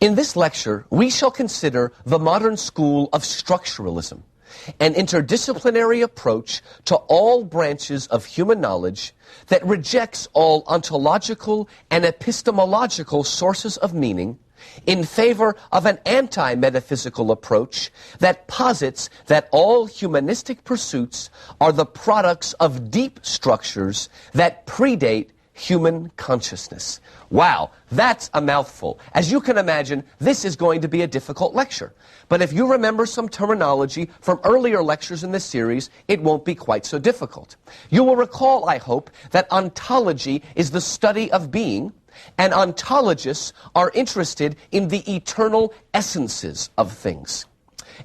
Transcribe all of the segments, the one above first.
In this lecture, we shall consider the modern school of structuralism, an interdisciplinary approach to all branches of human knowledge that rejects all ontological and epistemological sources of meaning in favor of an anti-metaphysical approach that posits that all humanistic pursuits are the products of deep structures that predate human consciousness. Wow, that's a mouthful. As you can imagine, this is going to be a difficult lecture. But if you remember some terminology from earlier lectures in this series, it won't be quite so difficult. You will recall, I hope, that ontology is the study of being, and ontologists are interested in the eternal essences of things.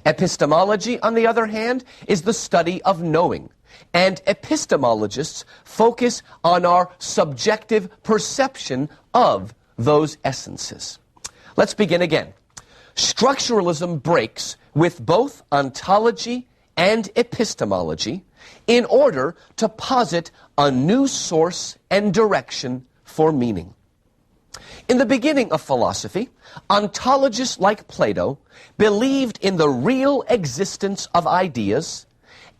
Epistemology, on the other hand, is the study of knowing. And epistemologists focus on our subjective perception of those essences. Let's begin again. Structuralism breaks with both ontology and epistemology in order to posit a new source and direction for meaning. In the beginning of philosophy, ontologists like Plato believed in the real existence of ideas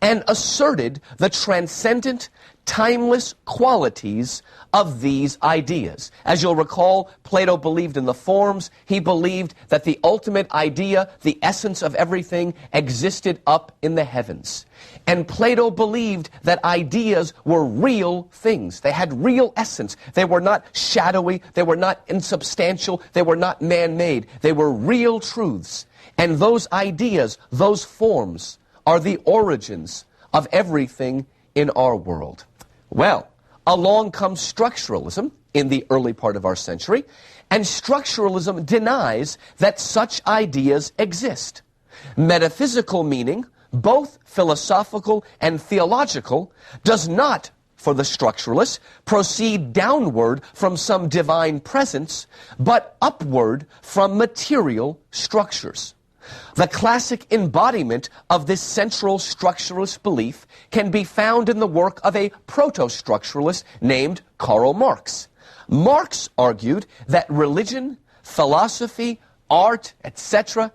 and asserted the transcendent, timeless qualities of these ideas. As you'll recall, Plato believed in the forms. He believed that the ultimate idea, the essence of everything, existed up in the heavens. And Plato believed that ideas were real things. They had real essence. They were not shadowy. They were not insubstantial. They were not man-made. They were real truths. And those ideas, those forms, are the origins of everything in our world. Well, along comes structuralism in the early part of our century, and structuralism denies that such ideas exist. Metaphysical meaning, both philosophical and theological, does not, for the structuralists, proceed downward from some divine presence, but upward from material structures. The classic embodiment of this central structuralist belief can be found in the work of a proto-structuralist named Karl Marx. Marx argued that religion, philosophy, art, etc.,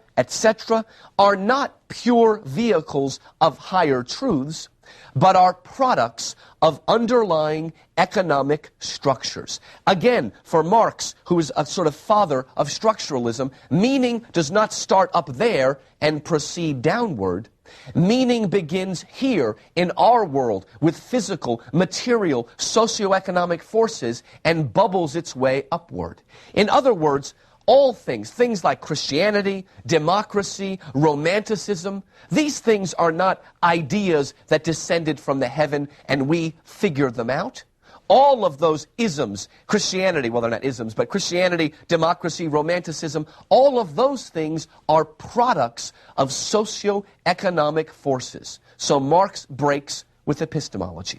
are not pure vehicles of higher truths, but are products of underlying economic structures. Again, for Marx, who is a sort of father of structuralism, meaning does not start up there and proceed downward. Meaning begins here in our world with physical, material, socioeconomic forces and bubbles its way upward. In other words, all things like Christianity, democracy, romanticism, these things are not ideas that descended from the heaven and we figured them out. All of those isms, Christianity, well, they're not isms, but Christianity, democracy, romanticism, all of those things are products of socio-economic forces. So Marx breaks with epistemology.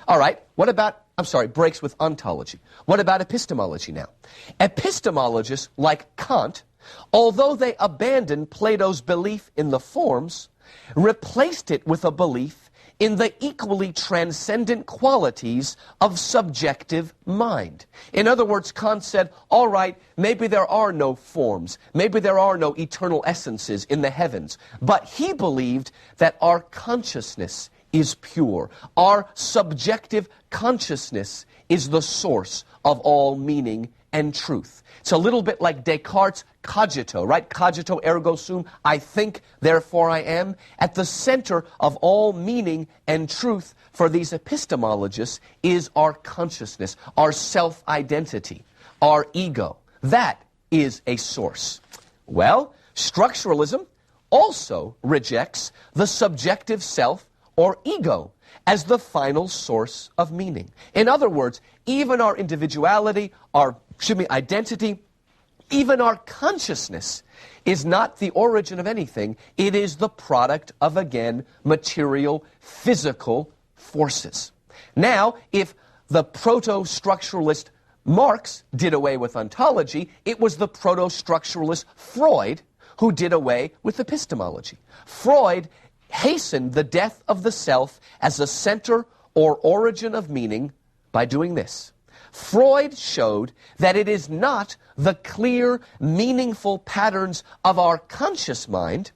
All right, breaks with ontology. What about epistemology now? Epistemologists like Kant, although they abandoned Plato's belief in the forms, replaced it with a belief in the equally transcendent qualities of subjective mind. In other words, Kant said, all right, maybe there are no forms, maybe there are no eternal essences in the heavens, but he believed that our consciousness is pure. Our subjective consciousness is the source of all meaning and truth. It's a little bit like Descartes' cogito, right? Cogito ergo sum, I think, therefore I am. At the center of all meaning and truth for these epistemologists is our consciousness, our self-identity, our ego. That is a source. Well, structuralism also rejects the subjective self or ego as the final source of meaning. In other words, even our individuality, our identity, even our consciousness is not the origin of anything. It is the product of, again, material, physical forces. Now, if the proto-structuralist Marx did away with ontology, it was the proto-structuralist Freud who did away with epistemology. Freud hastened the death of the self as a center or origin of meaning by doing this. Freud showed that it is not the clear, meaningful patterns of our conscious mind,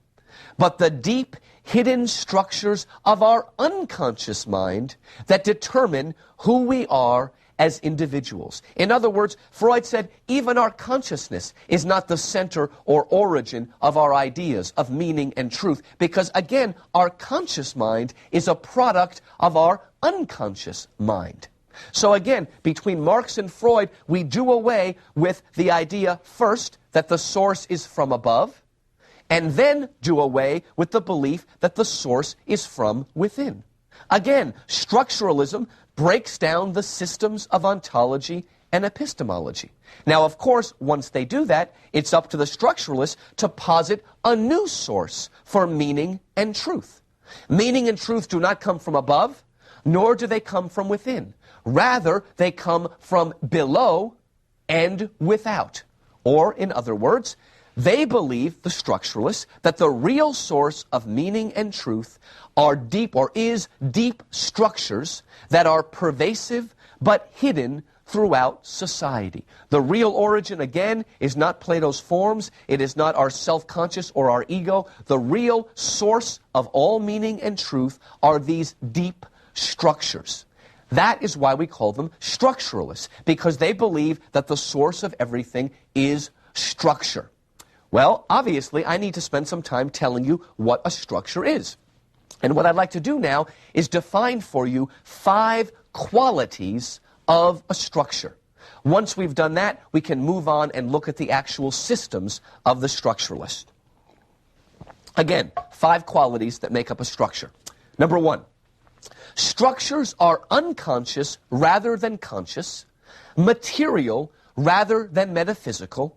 but the deep, hidden structures of our unconscious mind that determine who we are as individuals. In other words, Freud said even our consciousness is not the center or origin of our ideas of meaning and truth, because again, our conscious mind is a product of our unconscious mind. So again, between Marx and Freud, we do away with the idea first that the source is from above, and then do away with the belief that the source is from within. Again, structuralism breaks down the systems of ontology and epistemology. Now, of course, once they do that, it's up to the structuralists to posit a new source for meaning and truth. Meaning and truth do not come from above, nor do they come from within. Rather, they come from below and without. Or, in other words, they believe, the structuralists, that the real source of meaning and truth are deep, or is deep structures that are pervasive but hidden throughout society. The real origin, again, is not Plato's forms. It is not our self-conscious or our ego. The real source of all meaning and truth are these deep structures. That is why we call them structuralists, because they believe that the source of everything is structure. Well, obviously, I need to spend some time telling you what a structure is. And what I'd like to do now is define for you 5 qualities of a structure. Once we've done that, we can move on and look at the actual systems of the structuralist. Again, 5 qualities that make up a structure. Number 1, structures are unconscious rather than conscious, material rather than metaphysical,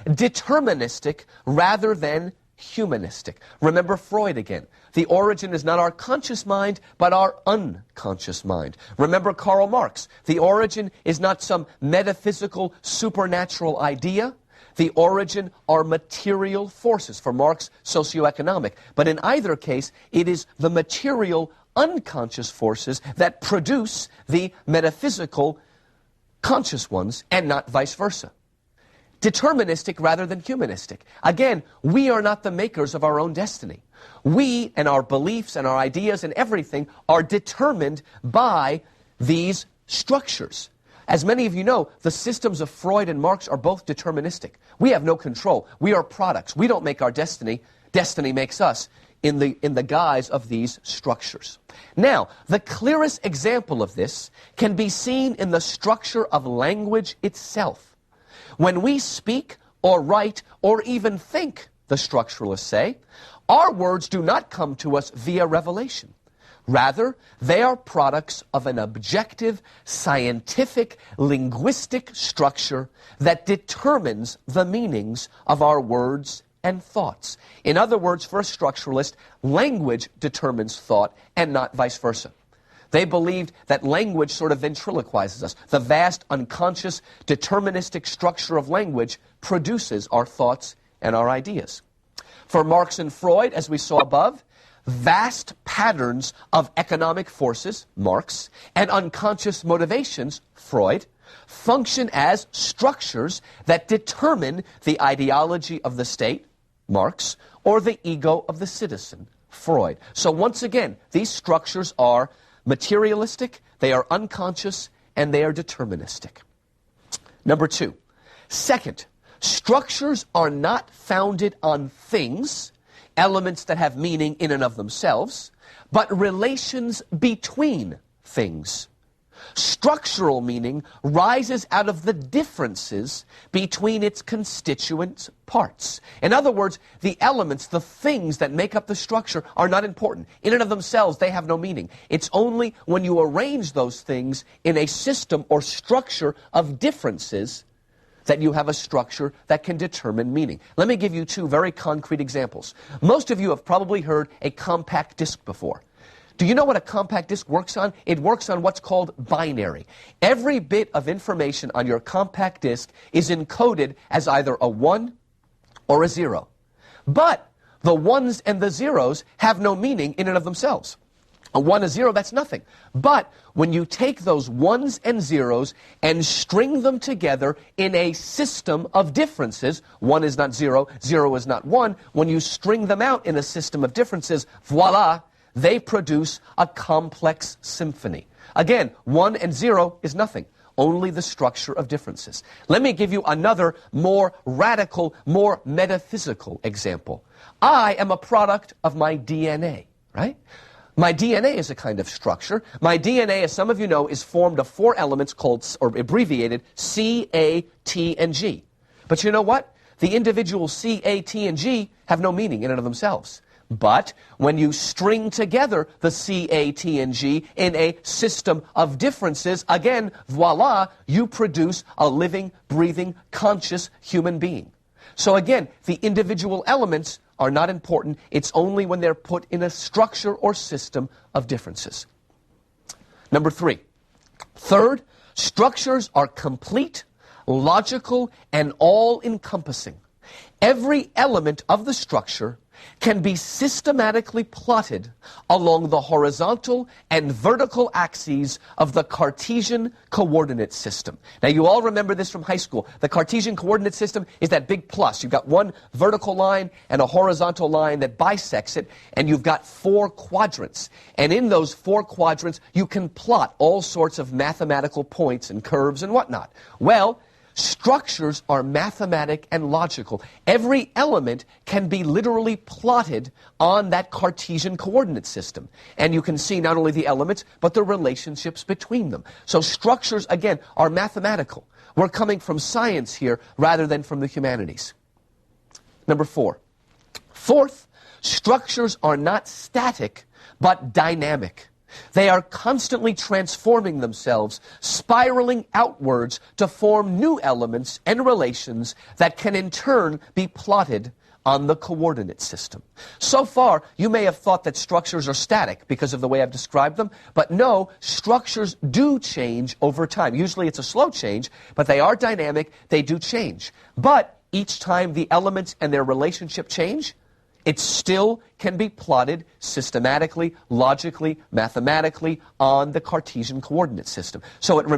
deterministic rather than humanistic. Remember Freud again. The origin is not our conscious mind, but our unconscious mind. Remember Karl Marx. The origin is not some metaphysical, supernatural idea. The origin are material forces. For Marx, socioeconomic. But in either case, it is the material, unconscious forces that produce the metaphysical, conscious ones, and not vice versa. Deterministic rather than humanistic. Again, we are not the makers of our own destiny. We and our beliefs and our ideas and everything are determined by these structures. As many of you know, the systems of Freud and Marx are both deterministic. We have no control. We are products. We don't make our destiny. Destiny makes us in the guise of these structures. Now, the clearest example of this can be seen in the structure of language itself. When we speak or write or even think, the structuralists say, our words do not come to us via revelation. Rather, they are products of an objective, scientific, linguistic structure that determines the meanings of our words and thoughts. In other words, for a structuralist, language determines thought and not vice versa. They believed that language sort of ventriloquizes us. The vast, unconscious, deterministic structure of language produces our thoughts and our ideas. For Marx and Freud, as we saw above, vast patterns of economic forces, Marx, and unconscious motivations, Freud, function as structures that determine the ideology of the state, Marx, or the ego of the citizen, Freud. So once again, these structures are materialistic, they are unconscious, and they are deterministic. Number 2. Second, structures are not founded on things, elements that have meaning in and of themselves, but relations between things. Structural meaning rises out of the differences between its constituent parts. In other words, the elements, the things that make up the structure are not important. In and of themselves, they have no meaning. It's only when you arrange those things in a system or structure of differences that you have a structure that can determine meaning. Let me give you 2 very concrete examples. Most of you have probably heard a compact disc before. Do you know what a compact disc works on? It works on what's called binary. Every bit of information on your compact disc is encoded as either a 1 or a 0. But the 1s and the 0s have no meaning in and of themselves. A 1, a 0, that's nothing. But when you take those 1s and 0s and string them together in a system of differences, 1 is not 0, 0 is not 1, when you string them out in a system of differences, voila, they produce a complex symphony. Again, 1 and 0 is nothing. Only the structure of differences. Let me give you another more radical, more metaphysical example. I am a product of my DNA, right? My DNA is a kind of structure. My DNA, as some of you know, is formed of 4 elements called, or abbreviated, C, A, T, and G. But you know what? The individual C, A, T, and G have no meaning in and of themselves. But when you string together the C, A, T, and G in a system of differences, again, voila, you produce a living, breathing, conscious human being. So again, the individual elements are not important. It's only when they're put in a structure or system of differences. Number 3. Third, structures are complete, logical, and all-encompassing. Every element of the structure can be systematically plotted along the horizontal and vertical axes of the Cartesian coordinate system. Now, you all remember this from high school. The Cartesian coordinate system is that big plus. You've got one vertical line and a horizontal line that bisects it, and you've got 4 quadrants. And in those 4 quadrants, you can plot all sorts of mathematical points and curves and whatnot. Well, structures are mathematic and logical. Every element can be literally plotted on that Cartesian coordinate system. And you can see not only the elements, but the relationships between them. So structures, again, are mathematical. We're coming from science here rather than from the humanities. Number 4. Fourth, structures are not static, but dynamic. They are constantly transforming themselves, spiraling outwards to form new elements and relations that can in turn be plotted on the coordinate system. So far, you may have thought that structures are static because of the way I've described them, but no, structures do change over time. Usually it's a slow change, but they are dynamic, they do change. But each time the elements and their relationship change, it still can be plotted systematically, logically, mathematically on the Cartesian coordinate system. So it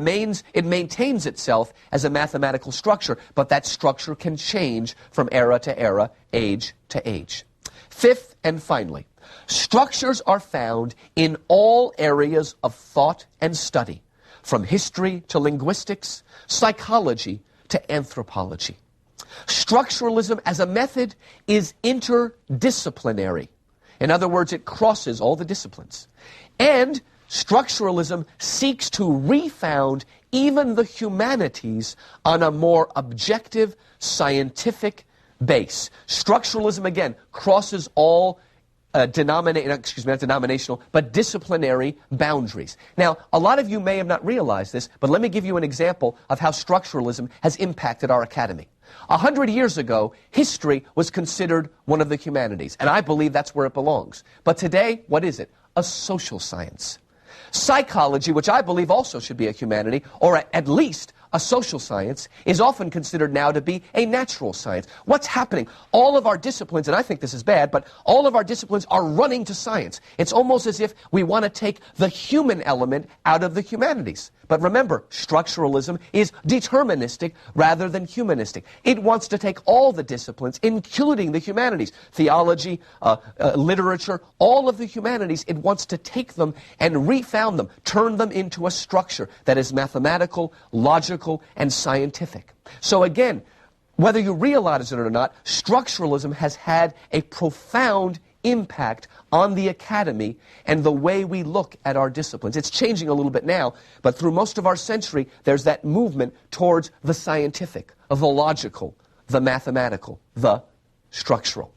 maintains itself as a mathematical structure, but that structure can change from era to era, age to age. Fifth and finally, structures are found in all areas of thought and study, from history to linguistics, psychology to anthropology. Structuralism as a method is interdisciplinary. In other words, it crosses all the disciplines. And structuralism seeks to refound even the humanities on a more objective, scientific base. Structuralism, again, crosses all not denominational, but disciplinary boundaries. Now, a lot of you may have not realized this, but let me give you an example of how structuralism has impacted our academy. 100 years ago, history was considered one of the humanities, and I believe that's where it belongs. But today, what is it? A social science. Psychology, which I believe also should be a humanity, or at least a social science, is often considered now to be a natural science. What's happening? All of our disciplines, and I think this is bad, but all of our disciplines are running to science. It's almost as if we want to take the human element out of the humanities. But remember, structuralism is deterministic rather than humanistic. It wants to take all the disciplines, including the humanities, theology, literature, all of the humanities. It wants to take them and refound them, turn them into a structure that is mathematical, logical, and scientific. So again, whether you realize it or not, structuralism has had a profound impact on the academy and the way we look at our disciplines. It's changing a little bit now, but through most of our century, there's that movement towards the scientific, the logical, the mathematical, the structural.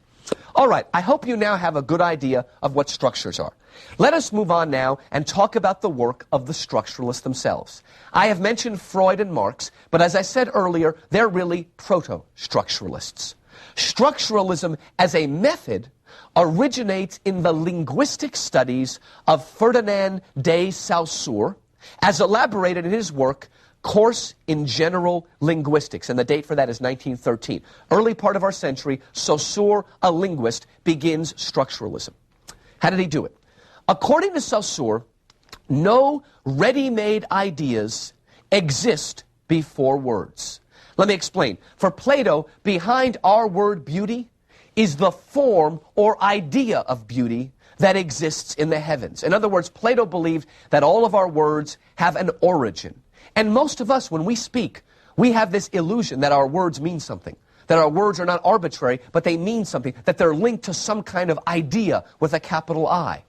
All right, I hope you now have a good idea of what structures are. Let us move on now and talk about the work of the structuralists themselves. I have mentioned Freud and Marx, but as I said earlier, they're really proto-structuralists. Structuralism as a method originates in the linguistic studies of Ferdinand de Saussure, as elaborated in his work, Course in General Linguistics, and the date for that is 1913. Early part of our century, Saussure, a linguist, begins structuralism. How did he do it? According to Saussure, no ready-made ideas exist before words. Let me explain. For Plato, behind our word beauty is the form or idea of beauty that exists in the heavens. In other words, Plato believed that all of our words have an origin. And most of us, when we speak, we have this illusion that our words mean something, that our words are not arbitrary, but they mean something, that they're linked to some kind of idea with a capital I.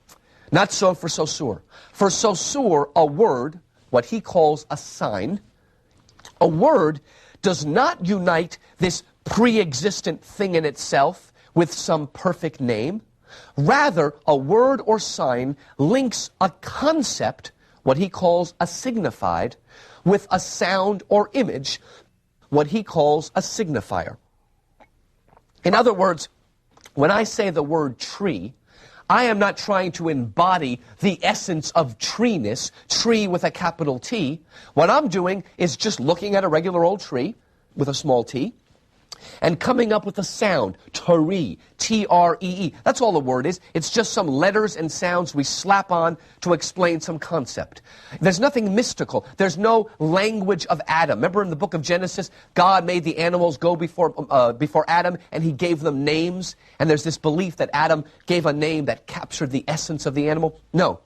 Not so for Saussure. For Saussure, a word, what he calls a sign, a word does not unite this pre-existent thing in itself with some perfect name. Rather, a word or sign links a concept, what he calls a signified, with a sound or image, what he calls a signifier. In other words, when I say the word tree, I am not trying to embody the essence of treeness, tree with a capital T. What I'm doing is just looking at a regular old tree with a small t, and coming up with a sound, tree, T-R-E-E. That's all the word is. It's just some letters and sounds we slap on to explain some concept. There's nothing mystical. There's no language of Adam. Remember in the book of Genesis, God made the animals go before Adam, and he gave them names, and there's this belief that Adam gave a name that captured the essence of the animal. No,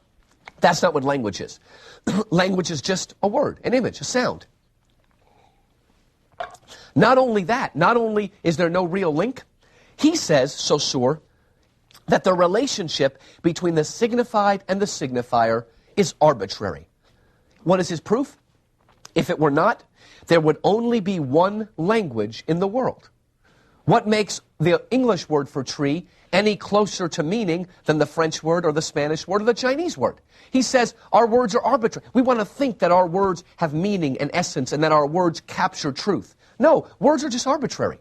that's not what language is. Language is just a word, an image, a sound. Not only that, not only is there no real link, he says, Saussure, that the relationship between the signified and the signifier is arbitrary. What is his proof? If it were not, there would only be one language in the world. What makes the English word for tree any closer to meaning than the French word or the Spanish word or the Chinese word? He says our words are arbitrary. We want to think that our words have meaning and essence and that our words capture truth. No, words are just arbitrary.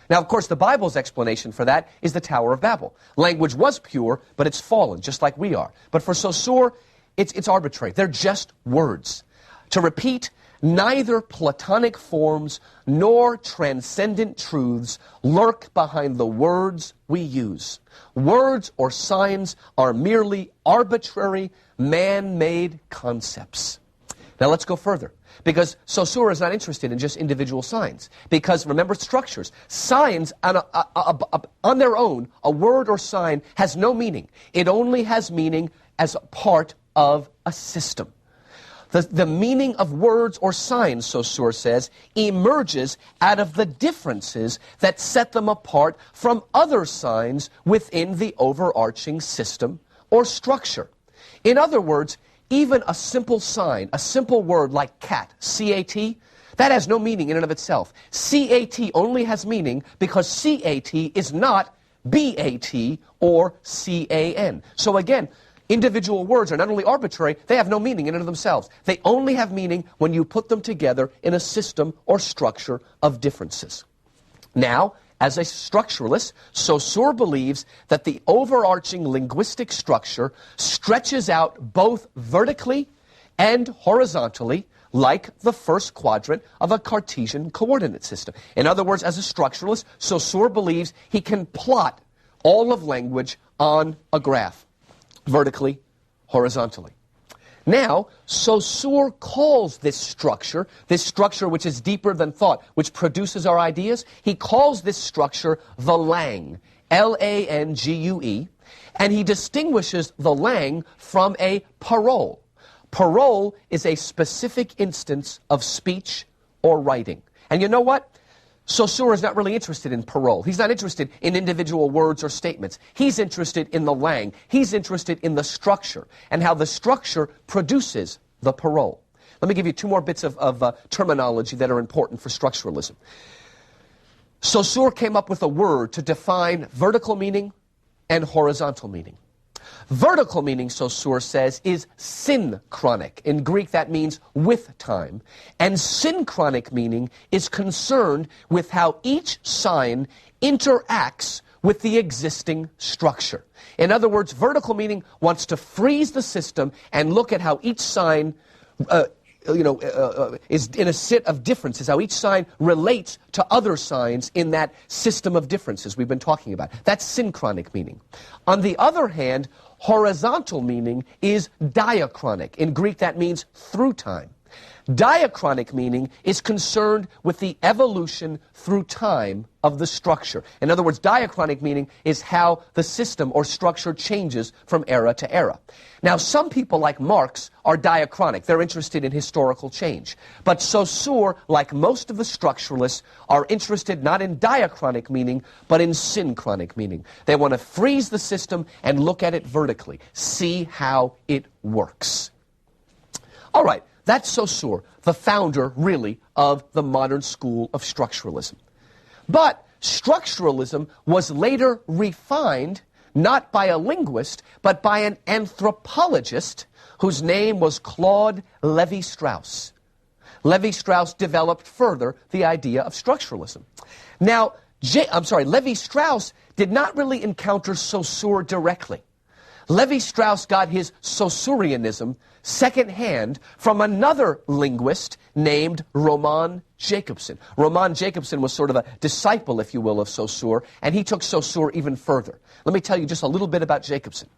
Now, of course, the Bible's explanation for that is the Tower of Babel. Language was pure, but it's fallen, just like we are. But for Saussure, it's arbitrary. They're just words. To repeat, neither Platonic forms nor transcendent truths lurk behind the words we use. Words or signs are merely arbitrary, man-made concepps. Now let's go further, because Saussure is not interested in just individual signs. Because, remember, structures. Signs, on their own, a word or sign has no meaning. It only has meaning as a part of a system. The meaning of words or signs, Saussure says, emerges out of the differences that set them apart from other signs within the overarching system or structure. In other words, even a simple sign, a simple word like cat, C-A-T, that has no meaning in and of itself. C-A-T only has meaning because C-A-T is not B-A-T or C-A-N. So again, individual words are not only arbitrary, they have no meaning in and of themselves. They only have meaning when you put them together in a system or structure of differences. Now, as a structuralist, Saussure believes that the overarching linguistic structure stretches out both vertically and horizontally, like the first quadrant of a Cartesian coordinate system. In other words, as a structuralist, Saussure believes he can plot all of language on a graph, vertically, horizontally. Now, Saussure calls this structure which is deeper than thought, which produces our ideas, he calls this structure the langue, L-A-N-G-U-E, and he distinguishes the langue from a parole. Parole is a specific instance of speech or writing. And you know what? Saussure is not really interested in parole. He's not interested in individual words or statements. He's interested in the langue. He's interested in the structure and how the structure produces the parole. Let me give you two more bits of terminology that are important for structuralism. Saussure came up with a word to define vertical meaning and horizontal meaning. Vertical meaning, Saussure says, is synchronic. In Greek, that means with time. And synchronic meaning is concerned with how each sign interacts with the existing structure. In other words, vertical meaning wants to freeze the system and look at how each sign is in a set of differences, how each sign relates to other signs in that system of differences we've been talking about. That's synchronic meaning. On the other hand, horizontal meaning is diachronic. In Greek, that means through time. Diachronic meaning is concerned with the evolution through time of the structure. In other words, diachronic meaning is how the system or structure changes from era to era. Now, some people like Marx are diachronic. They're interested in historical change. But Saussure, like most of the structuralists, are interested not in diachronic meaning, but in synchronic meaning. They want to freeze the system and look at it vertically, see how it works. All right. That's Saussure, the founder, really, of the modern school of structuralism. But structuralism was later refined, not by a linguist, but by an anthropologist whose name was Claude Levi-Strauss. Levi-Strauss developed further the idea of structuralism. Now, Levi-Strauss did not really encounter Saussure directly. Levi-Strauss got his Saussurianism secondhand from another linguist named Roman Jakobson. Roman Jakobson was sort of a disciple, if you will, of Saussure, and he took Saussure even further. Let me tell you just a little bit about Jakobson.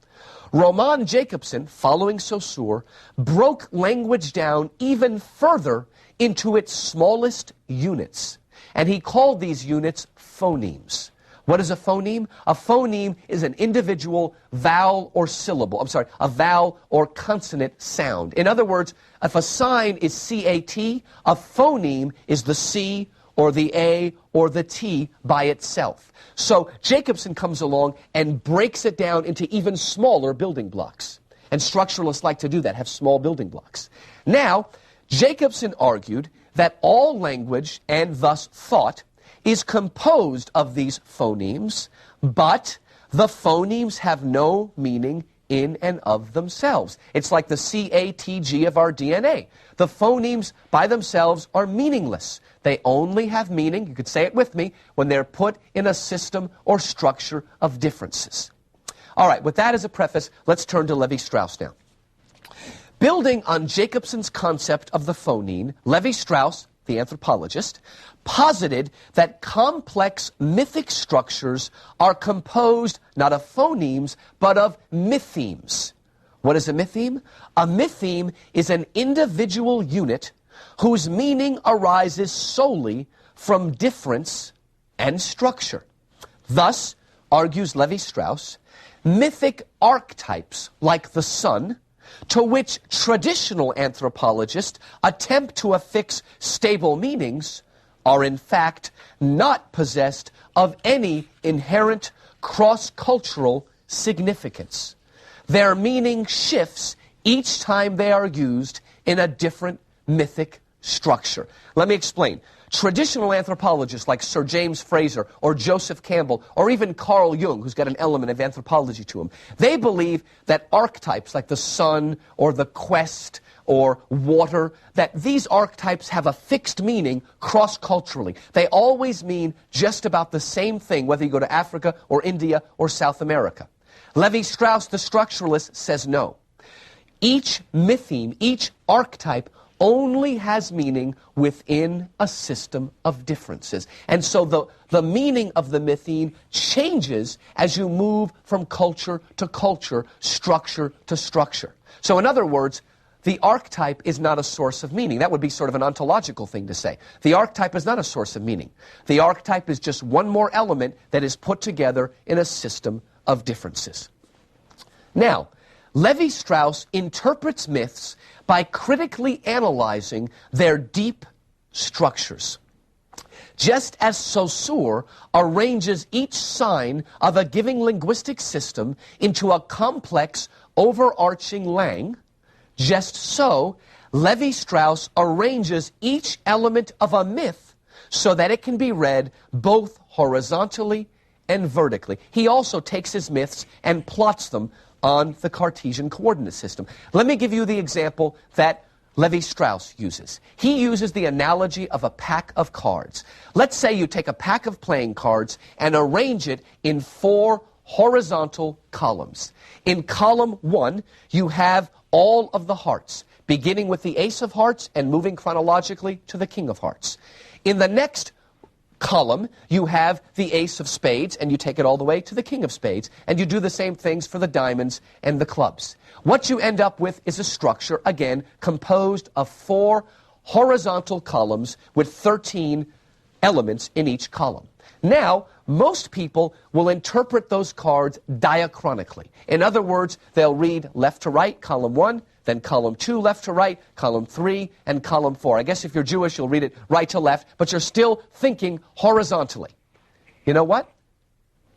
Roman Jakobson, following Saussure, broke language down even further into its smallest units, and he called these units phonemes. What is a phoneme? A phoneme is an individual vowel or syllable. A vowel or consonant sound. In other words, if a sign is C-A-T, a phoneme is the C or the A or the T by itself. So Jakobson comes along and breaks it down into even smaller building blocks. And structuralists like to do that, have small building blocks. Now, Jakobson argued that all language, and thus thought, is composed of these phonemes, but the phonemes have no meaning in and of themselves. It's like the CATG of our DNA. The phonemes by themselves are meaningless. They only have meaning, you could say it with me, when they're put in a system or structure of differences. All right, with that as a preface, let's turn to Levi-Strauss now. Building on Jakobson's concept of the phoneme, Levi-Strauss, the anthropologist, posited that complex mythic structures are composed not of phonemes, but of mythemes. What is a mytheme? A mytheme is an individual unit whose meaning arises solely from difference and structure. Thus, argues Levi-Strauss, mythic archetypes like the sun, to which traditional anthropologists attempt to affix stable meanings, are in fact not possessed of any inherent cross-cultural significance. Their meaning shifts each time they are used in a different mythic structure. Let me explain. Traditional anthropologists like Sir James Frazer or Joseph Campbell or even Carl Jung, who's got an element of anthropology to him, they believe that archetypes like the sun or the quest or water, that these archetypes have a fixed meaning cross-culturally. They always mean just about the same thing, whether you go to Africa or India or South America. Levi-Strauss, the structuralist, says no. Each mytheme, each archetype only has meaning within a system of differences. And so the meaning of the mytheme changes as you move from culture to culture, structure to structure. So in other words, the archetype is not a source of meaning. That would be sort of an ontological thing to say. The archetype is not a source of meaning. The archetype is just one more element that is put together in a system of differences. Now, Levi-Strauss interprets myths by critically analyzing their deep structures. Just as Saussure arranges each sign of a given linguistic system into a complex, overarching lang, just so Levi-Strauss arranges each element of a myth so that it can be read both horizontally and vertically. He also takes his myths and plots them on the Cartesian coordinate system. Let me give you the example that Levi-Strauss uses. He uses the analogy of a pack of cards. Let's say you take a pack of playing cards and arrange it in 4 horizontal columns. In column 1, you have all of the hearts, beginning with the ace of hearts and moving chronologically to the king of hearts. In the next column, you have the ace of spades, and you take it all the way to the king of spades, and you do the same things for the diamonds and the clubs. What you end up with is a structure, again, composed of 4 horizontal columns with 13 elements in each column. Now, most people will interpret those cards diachronically. In other words, they'll read left to right, column 1, then column 2, left to right, column 3, and column 4. I guess if you're Jewish, you'll read it right to left, but you're still thinking horizontally. You know what?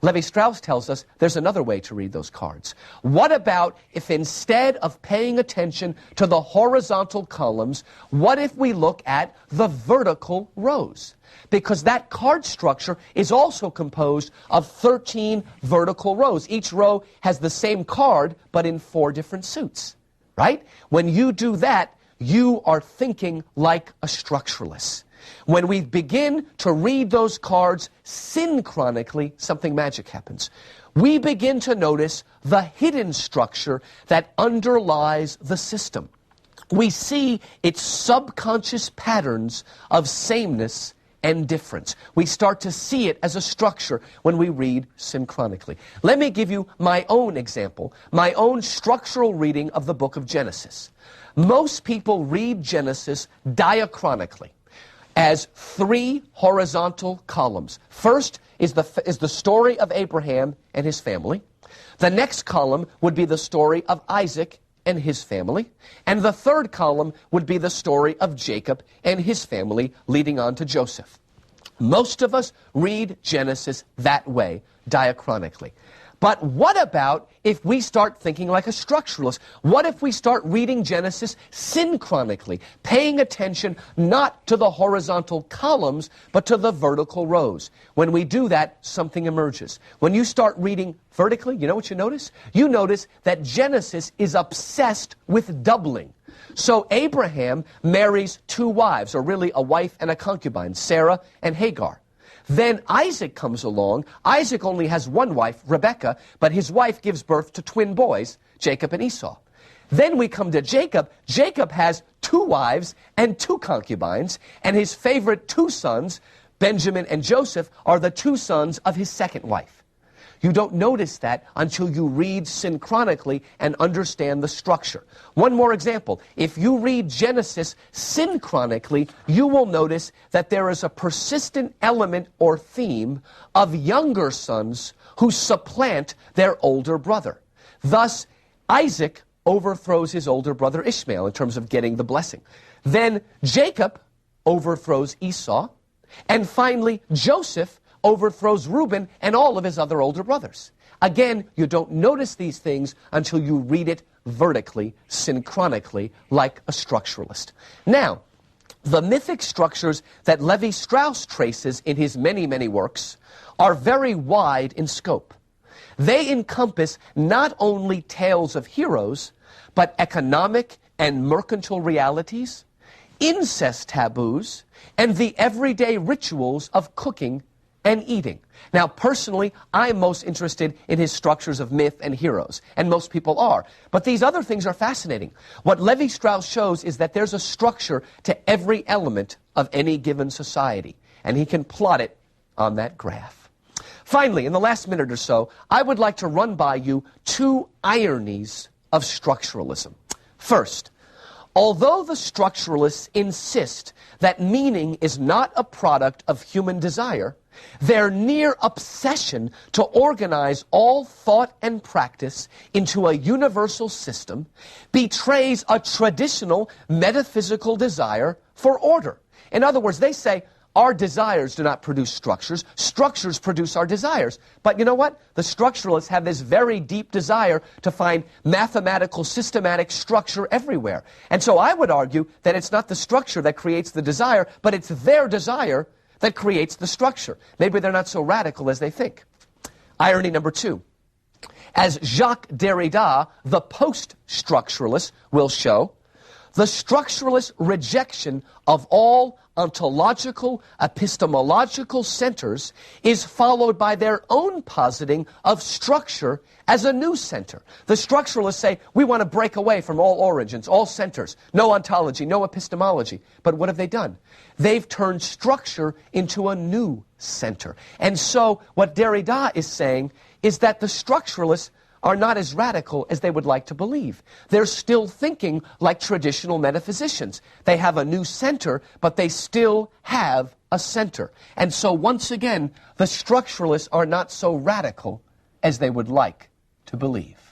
Levi Strauss tells us there's another way to read those cards. What about if instead of paying attention to the horizontal columns, what if we look at the vertical rows? Because that card structure is also composed of 13 vertical rows. Each row has the same card, but in 4 different suits, right? When you do that, you are thinking like a structuralist. When we begin to read those cards synchronically, something magic happens. We begin to notice the hidden structure that underlies the system. We see its subconscious patterns of sameness and difference. We start to see it as a structure when we read synchronically. Let me give you my own example, my own structural reading of the book of Genesis. Most people read Genesis diachronically, as 3 horizontal columns. First is the story of Abraham and his family. The next column would be the story of Isaac and his family. And the third column would be the story of Jacob and his family, leading on to Joseph. Most of us read Genesis that way, diachronically. But what about if we start thinking like a structuralist? What if we start reading Genesis synchronically, paying attention not to the horizontal columns, but to the vertical rows? When we do that, something emerges. When you start reading vertically, you know what you notice? You notice that Genesis is obsessed with doubling. So Abraham marries 2 wives, or really a wife and a concubine, Sarah and Hagar. Then Isaac comes along. Isaac only has 1 wife, Rebekah, but his wife gives birth to twin boys, Jacob and Esau. Then we come to Jacob. Jacob has 2 wives and 2 concubines, and his favorite 2 sons, Benjamin and Joseph, are the 2 sons of his second wife. You don't notice that until you read synchronically and understand the structure. One more example. If you read Genesis synchronically, you will notice that there is a persistent element or theme of younger sons who supplant their older brother. Thus, Isaac overthrows his older brother Ishmael in terms of getting the blessing. Then Jacob overthrows Esau. And finally, Joseph overthrows Reuben and all of his other older brothers. Again, you don't notice these things until you read it vertically, synchronically, like a structuralist. Now, the mythic structures that Levi Strauss traces in his many, many works are very wide in scope. They encompass not only tales of heroes, but economic and mercantile realities, incest taboos, and the everyday rituals of cooking and eating. Now, personally, I'm most interested in his structures of myth and heroes, and most people are. But these other things are fascinating. What Levi Strauss shows is that there's a structure to every element of any given society, and he can plot it on that graph. Finally, in the last minute or so, I would like to run by you 2 ironies of structuralism. First, although the structuralists insist that meaning is not a product of human desire, their near obsession to organize all thought and practice into a universal system betrays a traditional metaphysical desire for order. In other words, they say, our desires do not produce structures. Structures produce our desires. But you know what? The structuralists have this very deep desire to find mathematical, systematic structure everywhere. And so I would argue that it's not the structure that creates the desire, but it's their desire that creates the structure. Maybe they're not so radical as they think. Irony number 2. As Jacques Derrida, the post-structuralist, will show, the structuralist rejection of all ontological, epistemological centers is followed by their own positing of structure as a new center. The structuralists say, we want to break away from all origins, all centers, no ontology, no epistemology. But what have they done? They've turned structure into a new center. And so what Derrida is saying is that the structuralists are not as radical as they would like to believe. They're still thinking like traditional metaphysicians. They have a new center, but they still have a center. And so once again, the structuralists are not so radical as they would like to believe.